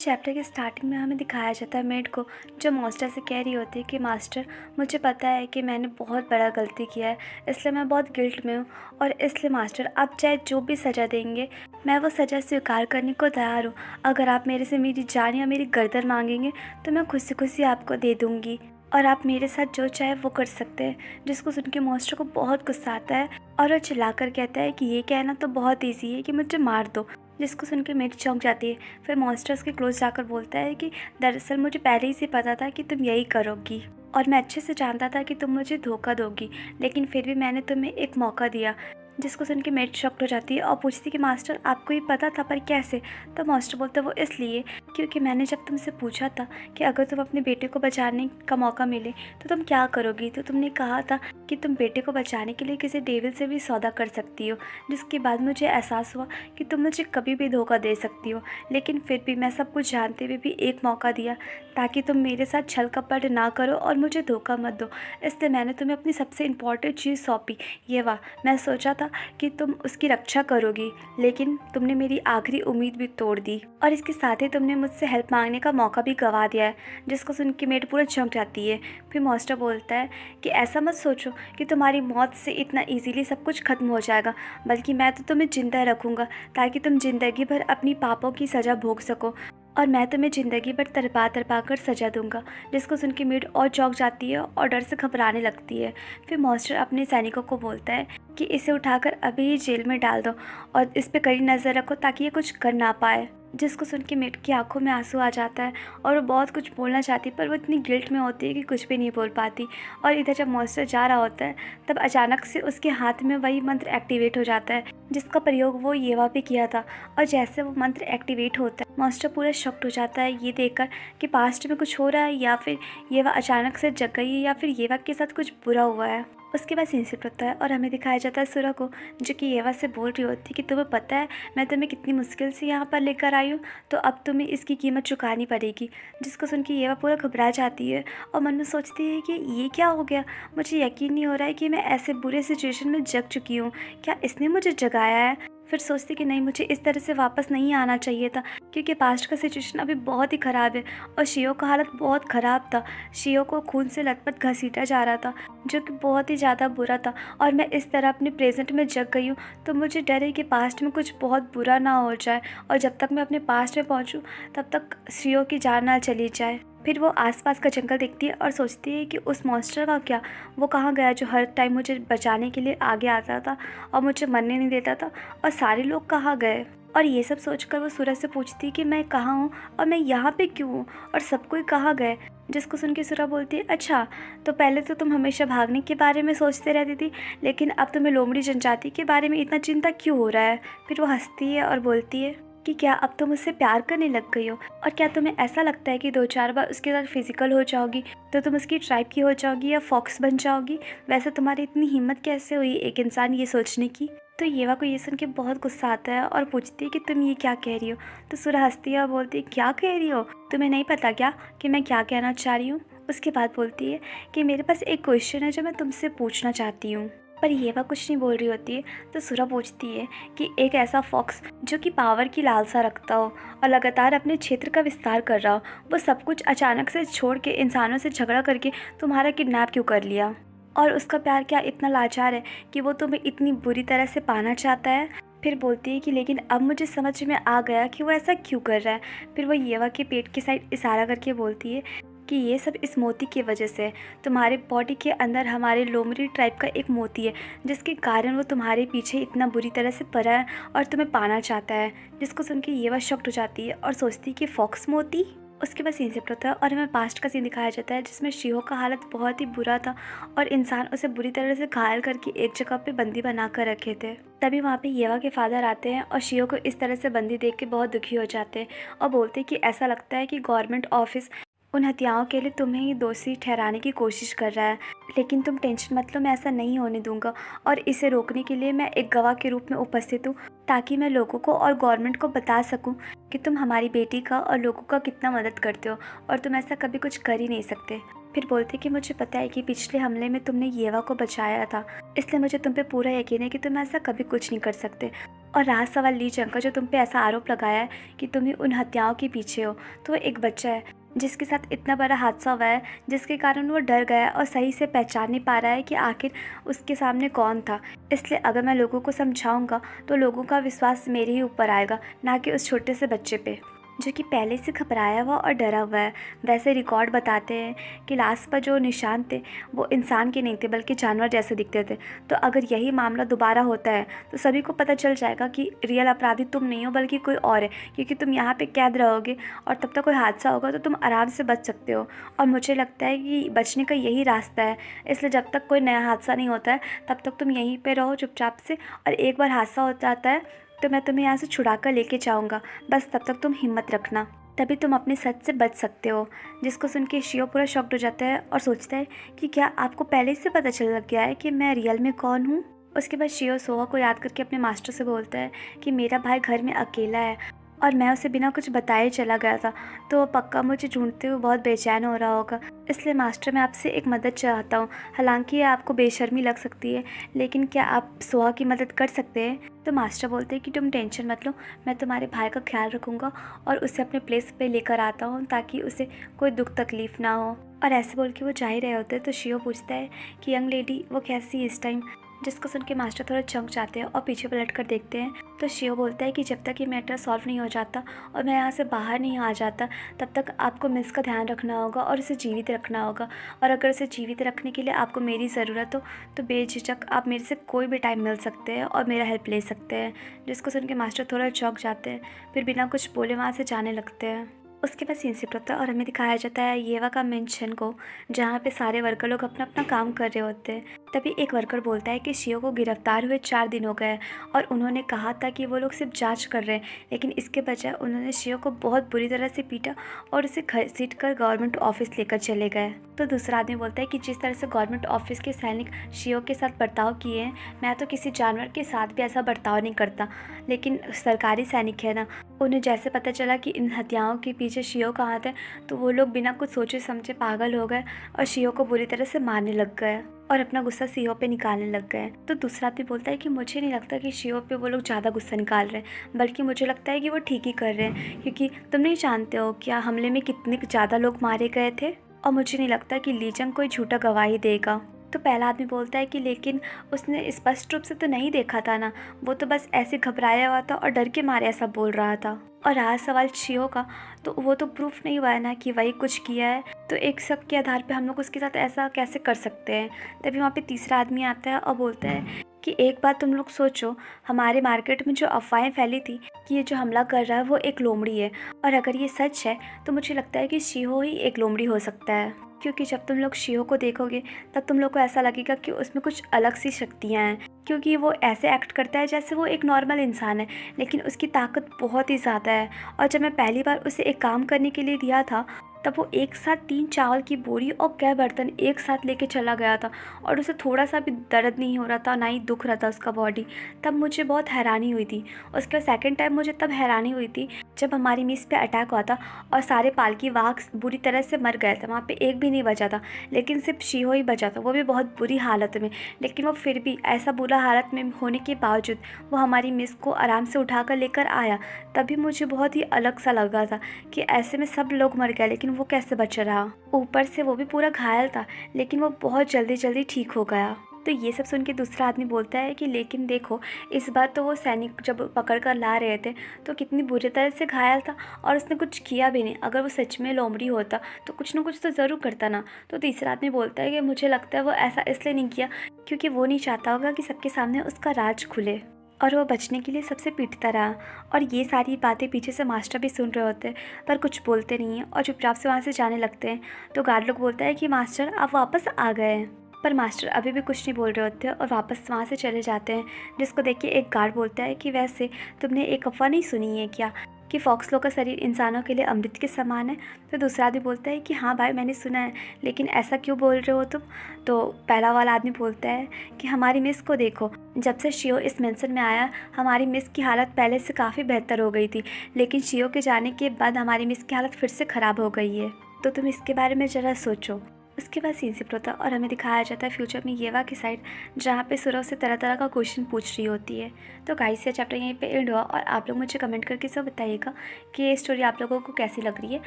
Chapter के starting में हमें दिखाया जाता है मेड को जो मास्टर से कह रही होती है कि मास्टर, मुझे पता है कि मैंने बहुत बड़ा गलती किया है, इसलिए मैं बहुत गिल्ट में हूँ और इसलिए मास्टर आप चाहे जो भी सज़ा देंगे मैं वो सज़ा स्वीकार करने को तैयार हूँ। अगर आप मेरे से मेरी जान या मेरी गर्दन मांगेंगे तो मैं खुशी आपको दे दूँगी और आप मेरे साथ जो चाहे वो कर सकते हैं। जिसको सुन के मास्टर को बहुत गुस्सा आता है और वो चिल्लाकर कहता है कि ये कहना तो बहुत ईजी है कि मुझे मार दो। जिसको सुन के मेड चौंक जाती है। फिर मास्टर उसके क्लोज जाकर बोलता है कि दरअसल मुझे पहले ही से पता था कि तुम यही करोगी और मैं अच्छे से जानता था कि तुम मुझे धोखा दोगी, लेकिन फिर भी मैंने तुम्हें एक मौका दिया। जिसको सुन के मेड शॉक्ड हो जाती है और पूछती कि मास्टर आपको ये पता था, पर कैसे? तो मास्टर बोलता है वो इसलिए क्योंकि मैंने जब तुमसे पूछा था कि अगर तुम अपने बेटे को बचाने का मौका मिले तो तुम क्या करोगी, तो तुमने कहा था कि तुम बेटे को बचाने के लिए किसी डेविल से भी सौदा कर सकती हो। जिसके बाद मुझे एहसास हुआ कि तुम मुझे कभी भी धोखा दे सकती हो, लेकिन फिर भी मैं सब कुछ जानते हुए भी एक मौका दिया ताकि तुम मेरे साथ छल कपट ना करो और मुझे धोखा मत दो। इसलिए मैंने तुम्हें अपनी सबसे इम्पॉर्टेंट चीज़ सौंपी, ये वाह। मैं सोचा था कि तुम उसकी रक्षा करोगी, लेकिन तुमने मेरी आखिरी उम्मीद भी तोड़ दी और इसके साथ ही तुमने मुझसे हेल्प मांगने का मौका भी गंवा दिया है। जिसको सुन के मेड पूरा चौंक जाती है। फिर मास्टर बोलता है कि ऐसा मत सोचो कि तुम्हारी मौत से इतना इजीली सब कुछ खत्म हो जाएगा, बल्कि मैं तो तुम्हें जिंदा रखूँगा ताकि तुम जिंदगी भर अपनी पापों की सज़ा भोग सको और मैं तुम्हें ज़िंदगी भर तड़पा कर सजा दूंगा। जिसको सुन के मेड और चौंक जाती है और डर से घबराने लगती है। फिर मास्टर अपने सैनिकों को बोलता है कि इसे उठाकर अभी ही जेल में डाल दो और इस पे कड़ी नज़र रखो ताकि ये कुछ कर ना पाए। जिसको सुन के मेड की आंखों में आंसू आ जाता है और वो बहुत कुछ बोलना चाहती है, पर वो इतनी गिल्ट में होती है कि कुछ भी नहीं बोल पाती। और इधर जब मास्टर जा रहा होता है तब अचानक से उसके हाथ में वही मंत्र एक्टिवेट हो जाता है जिसका प्रयोग वो येवा पे किया था। और जैसे वो मंत्र एक्टिवेट होता है मास्टर पूरा शॉक्ड हो जाता है ये देखकर कि पास्ट में कुछ हो रहा है या फिर येवा अचानक से जग गई है या फिर येवा के साथ कुछ बुरा हुआ है। उसके बाद सीन शिफ्ट होता है और हमें दिखाया जाता है सुरा को जो कि येवा से बोल रही होती है कि तुम्हें पता है मैं तुम्हें कितनी मुश्किल से यहाँ पर लेकर आई हूँ, तो अब तुम्हें इसकी कीमत चुकानी पड़ेगी। जिसको सुन के येवा पूरा घबरा जाती है और मन में सोचती है कि ये क्या हो गया, मुझे यकीन नहीं हो रहा है कि मैं ऐसे बुरे सिचुएशन में जग चुकी हूँ, क्या इसने मुझे जगाया है। फिर सोचती कि नहीं, मुझे इस तरह से वापस नहीं आना चाहिए था क्योंकि पास्ट का सिचुएशन अभी बहुत ही ख़राब है और शियो का हालत बहुत ख़राब था। शियो को खून से लथपथ घसीटा जा रहा था जो कि बहुत ही ज़्यादा बुरा था और मैं इस तरह अपने प्रेजेंट में जग गई हूँ, तो मुझे डर है कि पास्ट में कुछ बहुत बुरा ना हो जाए और जब तक मैं अपने पास्ट में पहुँचूँ तब तक शियो की जान ना चली जाए। फिर वो आसपास का जंगल देखती है और सोचती है कि उस मॉन्स्टर का क्या, वो कहाँ गया जो हर टाइम मुझे बचाने के लिए आगे आता था और मुझे मरने नहीं देता था, और सारे लोग कहाँ गए। और ये सब सोचकर वो सूरज से पूछती है कि मैं कहाँ हूँ और मैं यहाँ पे क्यों हूँ और सब कोई कहाँ गए। जिसको सुन के सूरज बोलती है अच्छा, तो पहले तो तुम हमेशा भागने के बारे में सोचते रहती थी, लेकिन अब तुम्हें लोमड़ी जनजाति के बारे में इतना चिंता क्यों हो रहा है। फिर वो हंसती है और बोलती है कि क्या अब तुम उससे प्यार करने लग गई हो, और क्या तुम्हें ऐसा लगता है कि 2-4 बार उसके साथ फिजिकल हो जाओगी तो तुम उसकी ट्राइब की हो जाओगी या फॉक्स बन जाओगी। वैसे तुम्हारी इतनी हिम्मत कैसे हुई एक इंसान ये सोचने की। तो येवा को ये सुन के बहुत गुस्सा आता है और पूछती है कि तुम ये क्या कह रही हो। तो सूरा हंसती है और बोलती है क्या कह रही हो, तुम्हें नहीं पता क्या कि मैं क्या कहना चाह रही हूँ। उसके बाद बोलती है कि मेरे पास एक क्वेश्चन है जो मैं तुमसे पूछना चाहती हूँ। पर येवा कुछ नहीं बोल रही होती है। तो सूरा पूछती है कि एक ऐसा फॉक्स जो कि पावर की लालसा रखता हो और लगातार अपने क्षेत्र का विस्तार कर रहा हो, वो सब कुछ अचानक से छोड़ के इंसानों से झगड़ा करके तुम्हारा किडनैप क्यों कर लिया, और उसका प्यार क्या इतना लाचार है कि वो तुम्हें इतनी बुरी तरह से पाना चाहता है। फिर बोलती है कि लेकिन अब मुझे समझ में आ गया कि वो ऐसा क्यों कर रहा है। फिर वो येवा के पेट की साइड इशारा करके बोलती है कि ये सब इस मोती की वजह से है। तुम्हारे बॉडी के अंदर हमारे लोमड़ी ट्राइब का एक मोती है जिसके कारण वो तुम्हारे पीछे इतना बुरी तरह से पड़ा है और तुम्हें पाना चाहता है। जिसको सुन के येवा शॉक्ड हो जाती है और सोचती है कि फॉक्स मोती। उसके बाद सीन शिफ्ट होता है और हमें पास्ट का सीन दिखाया जाता है जिसमें शिहो का हालत बहुत ही बुरा था और इंसान उसे बुरी तरह से घायल करके एक जगह पे बंदी बना कर रखे थे। तभी वहाँ पे येवा के फादर आते हैं और शिहो को इस तरह से बंदी देख के बहुत दुखी हो जाते हैं और बोलते हैं कि ऐसा लगता है कि गवर्नमेंट ऑफिस उन हत्याओं के लिए तुम्हें ही दोषी ठहराने की कोशिश कर रहा है, लेकिन तुम टेंशन मत लो, मैं ऐसा नहीं होने दूंगा और इसे रोकने के लिए मैं एक गवाह के रूप में उपस्थित हूँ ताकि मैं लोगों को और गवर्नमेंट को बता सकूं कि तुम हमारी बेटी का और लोगों का कितना मदद करते हो और तुम ऐसा कभी कुछ कर ही नहीं सकते। फिर बोलती कि मुझे पता है कि पिछले हमले में तुमने येवा को बचाया था, इसलिए मुझे तुम पे पूरा यकीन है कि तुम ऐसा कभी कुछ नहीं कर सकते। और रहा सवाल ली जंग का, जो तुम पे ऐसा आरोप लगाया है कि तुम ही उन हत्याओं के पीछे हो, तो वो एक बच्चा है जिसके साथ इतना बड़ा हादसा हुआ है, जिसके कारण वो डर गया और सही से पहचान नहीं पा रहा है कि आखिर उसके सामने कौन था। इसलिए अगर मैं लोगों को समझाऊंगा तो लोगों का विश्वास मेरे ही ऊपर आएगा, ना कि उस छोटे से बच्चे पे जो कि पहले से घबराया हुआ और डरा हुआ है। वैसे रिकॉर्ड बताते हैं कि लाश पर जो निशान थे वो इंसान के नहीं थे, बल्कि जानवर जैसे दिखते थे। तो अगर यही मामला दोबारा होता है तो सभी को पता चल जाएगा कि रियल अपराधी तुम नहीं हो बल्कि कोई और है, क्योंकि तुम यहाँ पे कैद रहोगे और तब तक कोई हादसा होगा तो तुम आराम से बच सकते हो। और मुझे लगता है कि बचने का यही रास्ता है, इसलिए जब तक कोई नया हादसा नहीं होता है तब तक तुम यहीं पर रहो चुपचाप से, और एक बार हादसा हो जाता है तो मैं तुम्हें यहाँ से छुड़ा कर लेके जाऊँगा। बस तब तक तुम हिम्मत रखना, तभी तुम अपने सच से बच सकते हो। जिसको सुन के शियो पूरा शॉक्ड हो जाता है और सोचता है कि क्या आपको पहले से पता चल लग गया है कि मैं रियल में कौन हूँ। उसके बाद शियो सोहा को याद करके अपने मास्टर से बोलता है कि मेरा भाई घर में अकेला है और मैं उसे बिना कुछ बताए चला गया था, तो वो पक्का मुझे ढूंढते हुए बहुत बेचैन हो रहा होगा। इसलिए मास्टर, मैं आपसे एक मदद चाहता हूँ। हालांकि ये आपको बेशर्मी लग सकती है, लेकिन क्या आप सोहा की मदद कर सकते हैं? तो मास्टर बोलते हैं कि तुम टेंशन मत लो, मैं तुम्हारे भाई का ख्याल रखूँगा और उसे अपने प्लेस पे लेकर आता हूँ ताकि उसे कोई दुख तकलीफ़ ना हो। और ऐसे बोल के वो जा ही रहे होते हैं तो शियो पूछता है कि यंग लेडी वो कैसी है इस टाइम, जिसको सुन के मास्टर थोड़ा चौंक जाते हैं और पीछे पलट कर देखते हैं। तो शियो बोलता है कि जब तक ये मैटर सॉल्व नहीं हो जाता और मैं यहाँ से बाहर नहीं आ जाता तब तक आपको मिस का ध्यान रखना होगा और उसे जीवित रखना होगा। और अगर उसे जीवित रखने के लिए आपको मेरी ज़रूरत हो तो बेझिझक आप मेरे से कोई भी टाइम मिल सकते हैं और मेरा हेल्प ले सकते हैं। जिसको सुन के मास्टर थोड़ा चौंक जाते हैं, फिर बिना कुछ बोले वहाँ से जाने लगते हैं। उसके बाद सीन शिफ्ट होता है और हमें दिखाया जाता है येवा का मेंशन को, जहाँ पे सारे वर्कर लोग अपना अपना काम कर रहे होते हैं। तभी एक वर्कर बोलता है कि शियो को गिरफ्तार हुए 4 दिन हो गए और उन्होंने कहा था कि वो लोग सिर्फ जांच कर रहे हैं, लेकिन इसके बजाय उन्होंने शियो को बहुत बुरी तरह से पीटा और उसे घसीट कर गवर्नमेंट ऑफिस लेकर चले गए। तो दूसरा आदमी बोलता है कि जिस तरह से गवर्नमेंट ऑफिस के सैनिक शियो के साथ बर्ताव किए हैं, मैं तो किसी जानवर के साथ भी ऐसा बर्ताव नहीं करता, लेकिन सरकारी सैनिक है ना, उन्हें जैसे पता चला कि इन हत्याओं के पीछे शियो का हाथ है तो वो लोग बिना कुछ सोचे समझे पागल हो गए और शियो को बुरी तरह से मारने लग गए और अपना गुस्सा शियो पे निकालने लग गए। तो दूसरा आदमी बोलता है कि मुझे नहीं लगता कि शियो पे वो लोग ज़्यादा गुस्सा निकाल रहे हैं, बल्कि मुझे लगता है कि वो ठीक ही कर रहे हैं, क्योंकि तुम नहीं जानते हो क्या हमले में कितने ज़्यादा लोग मारे गए थे, और मुझे नहीं लगता कि लीजंग कोई झूठा गवाही देगा। तो पहला आदमी बोलता है कि लेकिन उसने स्पष्ट रूप से तो नहीं देखा था ना, वो तो बस ऐसे घबराया हुआ था और डर के मारे ऐसा बोल रहा था। और रहा सवाल शियो का, तो वो तो प्रूफ नहीं हुआ है ना कि वही कुछ किया है, तो एक शक के आधार पे हम लोग उसके साथ ऐसा कैसे कर सकते हैं। तभी वहाँ पे तीसरा आदमी आता है और बोलता है कि एक बात तुम लोग सोचो, हमारे मार्केट में जो अफवाहें फैली थी कि ये जो हमला कर रहा है वो एक लोमड़ी है, और अगर ये सच है तो मुझे लगता है कि शियो ही एक लोमड़ी हो सकता है, क्योंकि जब तुम लोग शियो को देखोगे तब तुम लोग को ऐसा लगेगा कि उसमें कुछ अलग सी शक्तियाँ हैं, क्योंकि वो ऐसे एक्ट करता है जैसे वो एक नॉर्मल इंसान है, लेकिन उसकी ताकत बहुत ही ज़्यादा है। और जब मैं पहली बार उसे एक काम करने के लिए दिया था तब वो एक साथ 3 चावल की बोरी और कई बर्तन एक साथ लेके चला गया था और उसे थोड़ा सा भी दर्द नहीं हो रहा था, ना ही दुख रहा था उसका बॉडी। तब मुझे बहुत हैरानी हुई थी। उसके बाद सेकंड टाइम मुझे तब हैरानी हुई थी जब हमारी मिस पे अटैक हुआ था और सारे पालकी वाघ बुरी तरह से मर गए थे, वहाँ पे एक भी नहीं बचा था, लेकिन सिर्फ शिहो ही बचा था, वो भी बहुत बुरी हालत में। लेकिन वो फिर भी ऐसा बुरा हालत में होने के बावजूद वो हमारी मिस को आराम से उठा कर लेकर आया। तभी मुझे बहुत ही अलग सा लगा था कि ऐसे में सब लोग मर गए लेकिन वो कैसे बच रहा। ऊपर से वो भी पूरा घायल था, लेकिन वो बहुत जल्दी जल्दी ठीक हो गया। तो ये सब सुन के दूसरा आदमी बोलता है कि लेकिन देखो, इस बार तो वो सैनिक जब पकड़ कर ला रहे थे तो कितनी बुरी तरह से घायल था और उसने कुछ किया भी नहीं। अगर वो सच में लोमड़ी होता तो कुछ ना कुछ तो ज़रूर करता ना। तो तीसरा आदमी बोलता है कि मुझे लगता है वो ऐसा इसलिए नहीं किया क्योंकि वो नहीं चाहता होगा कि सबके सामने उसका राज खुले, और वो बचने के लिए सबसे पीटता रहा। और ये सारी बातें पीछे से मास्टर भी सुन रहे होते हैं पर कुछ बोलते नहीं हैं और चुपचाप से वहाँ से जाने लगते हैं। तो गार्ड लोग बोलता है कि मास्टर आप वापस आ गए हैं, पर मास्टर अभी भी कुछ नहीं बोल रहे होते और वापस वहाँ से चले जाते हैं। जिसको देख के एक गार्ड बोलता है कि वैसे तुमने एक अफवाह नहीं सुनी है क्या कि फॉक्सलो का शरीर इंसानों के लिए अमृत के समान है? तो दूसरा आदमी बोलता है कि हाँ भाई मैंने सुना है, लेकिन ऐसा क्यों बोल रहे हो तुम? तो पहला वाला आदमी बोलता है कि हमारी मिस को देखो, जब से शियो इस मेंशन में आया हमारी मिस की हालत पहले से काफ़ी बेहतर हो गई थी, लेकिन शियो के जाने के बाद हमारी मिस की हालत फिर से ख़राब हो गई है। तो तुम इसके बारे में ज़रा सोचो। उसके बाद सीन शिफ्ट होता है और हमें दिखाया जाता है फ्यूचर में येवा की साइड, जहाँ पे सुरव से तरह तरह का क्वेश्चन पूछ रही होती है। तो गाइस ये चैप्टर यहीं पे एंड हुआ और आप लोग मुझे कमेंट करके सब बताइएगा कि ये स्टोरी आप लोगों को कैसी लग रही है,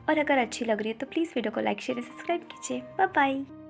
और अगर अच्छी लग रही है तो प्लीज़ वीडियो को लाइक शेयर सब्सक्राइब कीजिए। Bye bye.